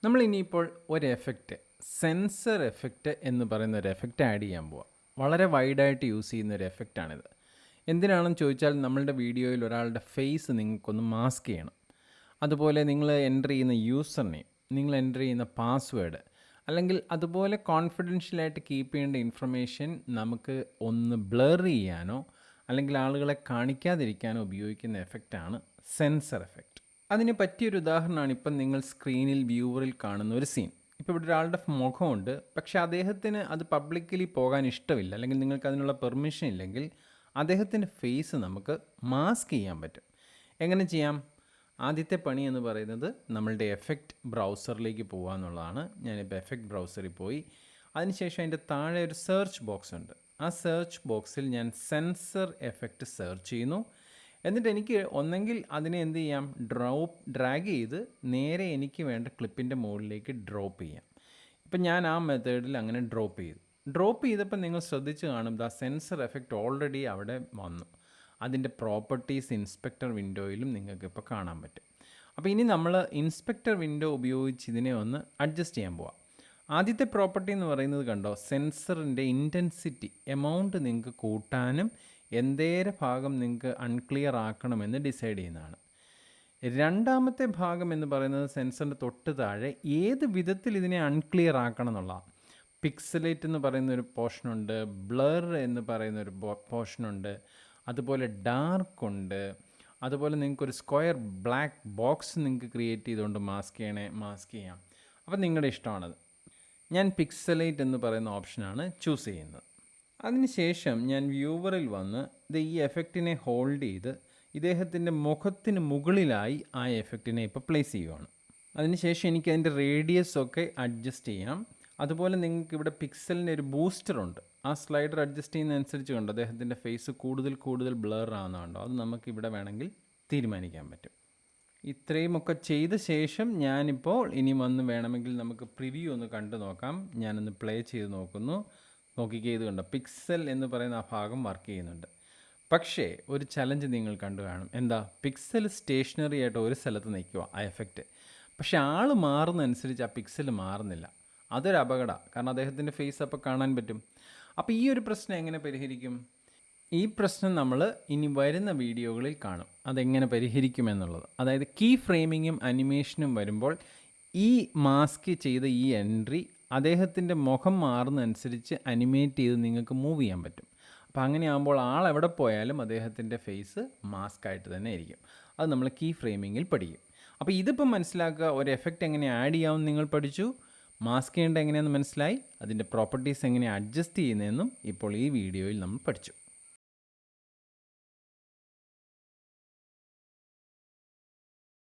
നമ്മൾ ഇനിയിപ്പോൾ ഒരു എഫക്റ്റ് സെൻസർ എഫക്റ്റ് എന്ന് പറയുന്ന ഒരു എഫക്റ്റ് ആഡ് ചെയ്യാൻ പോവാം. വളരെ വൈഡായിട്ട് യൂസ് ചെയ്യുന്ന ഒരു എഫക്റ്റാണിത്. എന്തിനാണെന്ന് ചോദിച്ചാൽ നമ്മളുടെ വീഡിയോയിൽ ഒരാളുടെ ഫേസ് നിങ്ങൾക്കൊന്ന് മാസ്ക് ചെയ്യണം. അതുപോലെ നിങ്ങൾ എൻ്റർ ചെയ്യുന്ന യൂസർ നെയിം, നിങ്ങൾ എൻ്റർ ചെയ്യുന്ന പാസ്വേഡ്, അല്ലെങ്കിൽ അതുപോലെ കോൺഫിഡൻഷ്യലായിട്ട് കീപ്പ് ചെയ്യേണ്ട ഇൻഫർമേഷൻ നമുക്ക് ഒന്ന് ബ്ലർ ചെയ്യാനോ അല്ലെങ്കിൽ ആളുകളെ കാണിക്കാതിരിക്കാനോ ഉപയോഗിക്കുന്ന എഫക്റ്റാണ് സെൻസർ എഫക്റ്റ്. അതിന് പറ്റിയൊരു ഉദാഹരണമാണ് ഇപ്പം നിങ്ങൾ സ്ക്രീനിൽ വ്യൂവറിൽ കാണുന്ന ഒരു സീൻ. ഇപ്പോൾ ഇവിടെ ഒരാളുടെ മുഖമുണ്ട്, പക്ഷേ അദ്ദേഹത്തിന് അത് പബ്ലിക്കലി പോകാൻ ഇഷ്ടമില്ല, അല്ലെങ്കിൽ നിങ്ങൾക്ക് അതിനുള്ള പെർമിഷൻ ഇല്ലെങ്കിൽ അദ്ദേഹത്തിൻ്റെ ഫേസ് നമുക്ക് മാസ്ക് ചെയ്യാൻ പറ്റും. എങ്ങനെ ചെയ്യാം? ആദ്യത്തെ പണി എന്ന് പറയുന്നത് നമ്മളുടെ എഫക്റ്റ് ബ്രൗസറിലേക്ക് പോകുക എന്നുള്ളതാണ്. ഞാനിപ്പോൾ എഫക്റ്റ് ബ്രൗസറിൽ പോയി, അതിനുശേഷം അതിൻ്റെ താഴെ ഒരു സെർച്ച് ബോക്സ് ഉണ്ട്. ആ സെർച്ച് ബോക്സിൽ ഞാൻ സെൻസർ എഫക്റ്റ് സെർച്ച് ചെയ്യുന്നു. എന്നിട്ട് എനിക്ക് ഒന്നെങ്കിൽ അതിനെ എന്ത് ചെയ്യാം, ഡ്രാഗ് ചെയ്ത് നേരെ എനിക്ക് വേണ്ട ക്ലിപ്പിൻ്റെ മുകളിലേക്ക് ഡ്രോപ്പ് ചെയ്യാം. ഇപ്പം ഞാൻ ആ മെത്തേഡിൽ അങ്ങനെ ഡ്രോപ്പ് ചെയ്തപ്പോൾ നിങ്ങൾ ശ്രദ്ധിച്ച് കാണും, ദ സെൻസർ എഫക്റ്റ് ഓൾറെഡി അവിടെ വന്നു. അതിൻ്റെ പ്രോപ്പർട്ടീസ് ഇൻസ്പെക്ടർ വിൻഡോയിലും നിങ്ങൾക്കിപ്പോൾ കാണാൻ പറ്റും. അപ്പോൾ ഇനി നമ്മൾ ഇൻസ്പെക്ടർ വിൻഡോ ഉപയോഗിച്ച് ഇതിനെ ഒന്ന് അഡ്ജസ്റ്റ് ചെയ്യാൻ പോവാം. ആദ്യത്തെ പ്രോപ്പർട്ടി എന്ന് പറയുന്നത് കണ്ടോ, സെൻസറിൻ്റെ ഇൻറ്റൻസിറ്റി എമൗണ്ട് നിങ്ങൾക്ക് കൂട്ടാനും എന്തേരെ ഭാഗം നിങ്ങൾക്ക് അൺക്ലിയർ ആക്കണമെന്ന് ഡിസൈഡ് ചെയ്യുന്നതാണ്. രണ്ടാമത്തെ ഭാഗം എന്ന് പറയുന്നത് സെൻസറിൻ്റെ തൊട്ട് താഴെ ഏത് വിധത്തിൽ ഇതിനെ അൺക്ലിയർ ആക്കണം എന്നുള്ളതാണ്. പിക്സലേറ്റ് എന്ന് പറയുന്ന ഒരു പോർഷനുണ്ട്, ബ്ലർ എന്ന് പറയുന്ന ഒരു പോർഷനുണ്ട്, അതുപോലെ ഡാർക്ക് ഉണ്ട്, അതുപോലെ നിങ്ങൾക്കൊരു സ്ക്വയർ ബ്ലാക്ക് ബോക്സ് നിങ്ങൾക്ക് ക്രിയേറ്റ് ചെയ്തുകൊണ്ട് മാസ്ക് ചെയ്യാം. അപ്പോൾ നിങ്ങളുടെ ഇഷ്ടമാണത്. ഞാൻ പിക്സലേറ്റ് എന്ന് പറയുന്ന ഓപ്ഷനാണ് ചൂസ് ചെയ്യുന്നത്. അതിനുശേഷം ഞാൻ വ്യൂവറിൽ വന്ന് ഈ എഫക്റ്റിനെ ഹോൾഡ് ചെയ്ത് ഇദ്ദേഹത്തിൻ്റെ മുഖത്തിന് മുകളിലായി ആ എഫക്റ്റിനെ ഇപ്പോൾ പ്ലേസ് ചെയ്യുവാണ്. അതിനുശേഷം എനിക്ക് അതിൻ്റെ റേഡിയസ് ഒക്കെ അഡ്ജസ്റ്റ് ചെയ്യാം. അതുപോലെ നിങ്ങൾക്ക് ഇവിടെ പിക്സലിൻ്റെ ഒരു ബൂസ്റ്ററുണ്ട്. ആ സ്ലൈഡർ അഡ്ജസ്റ്റ് ചെയ്യുന്നതനുസരിച്ച് കണ്ടോ അദ്ദേഹത്തിൻ്റെ ഫേസ് കൂടുതൽ ബ്ലർ ആവുന്നുണ്ടോ, അത് നമുക്ക് ഇവിടെ വേണമെങ്കിൽ തീരുമാനിക്കാൻ പറ്റും. ഇത്രയുമൊക്കെ ചെയ്ത ശേഷം ഞാനിപ്പോൾ ഇനി വന്ന് വേണമെങ്കിൽ നമുക്ക് പ്രിവ്യൂ ഒന്ന് കണ്ടു നോക്കാം. ഞാനൊന്ന് പ്ലേ ചെയ്ത് നോക്കിക്കേ, ഇത് കണ്ടോ, പിക്സൽ എന്ന് പറയുന്ന ആ ഭാഗം വർക്ക് ചെയ്യുന്നുണ്ട്. പക്ഷേ ഒരു ചലഞ്ച് നിങ്ങൾ കണ്ടു കാണും. എന്താ? പിക്സൽ സ്റ്റേഷനറി ആയിട്ട് ഒരു സ്ഥലത്ത് നിൽക്കുക ആ എഫക്റ്റ്. പക്ഷേ ആൾ മാറുന്നതനുസരിച്ച് ആ പിക്സൽ മാറുന്നില്ല. അതൊരു അപകടമാണ്. കാരണം അദ്ദേഹത്തിൻ്റെ ഫേസ് അപ്പോൾ കാണാൻ പറ്റും. അപ്പോൾ ഈ ഒരു പ്രശ്നം എങ്ങനെ പരിഹരിക്കും? ഈ പ്രശ്നം നമ്മൾ ഇനി വരുന്ന വീഡിയോകളിൽ കാണും അതെങ്ങനെ പരിഹരിക്കുമെന്നുള്ളത്. അതായത് കീ ഫ്രെയിമിങ്ങും അനിമേഷനും വരുമ്പോൾ ഈ മാസ്ക് ചെയ്ത ഈ എൻട്രി അദ്ദേഹത്തിൻ്റെ മുഖം മാറുന്നതനുസരിച്ച് അനിമേറ്റ് ചെയ്ത് നിങ്ങൾക്ക് മൂവ് ചെയ്യാൻ പറ്റും. അപ്പോൾ അങ്ങനെ ആകുമ്പോൾ ആൾ എവിടെ പോയാലും അദ്ദേഹത്തിൻ്റെ ഫേസ് മാസ്ക് ആയിട്ട് തന്നെ ആയിരിക്കും. അത് നമ്മൾ കീ ഫ്രെയിമിങ്ങിൽ പഠിക്കും. അപ്പോൾ ഇതിപ്പം മനസ്സിലാക്കുക, ഒരു എഫക്റ്റ് എങ്ങനെ ആഡ് ചെയ്യാമെന്ന് നിങ്ങൾ പഠിച്ചു, മാസ്ക് ചെയ്യേണ്ട എങ്ങനെയാണെന്ന് മനസ്സിലായി, അതിൻ്റെ പ്രോപ്പർട്ടീസ് എങ്ങനെ അഡ്ജസ്റ്റ് ചെയ്യുന്നതെന്നും ഇപ്പോൾ ഈ വീഡിയോയിൽ നമ്മൾ പഠിച്ചു.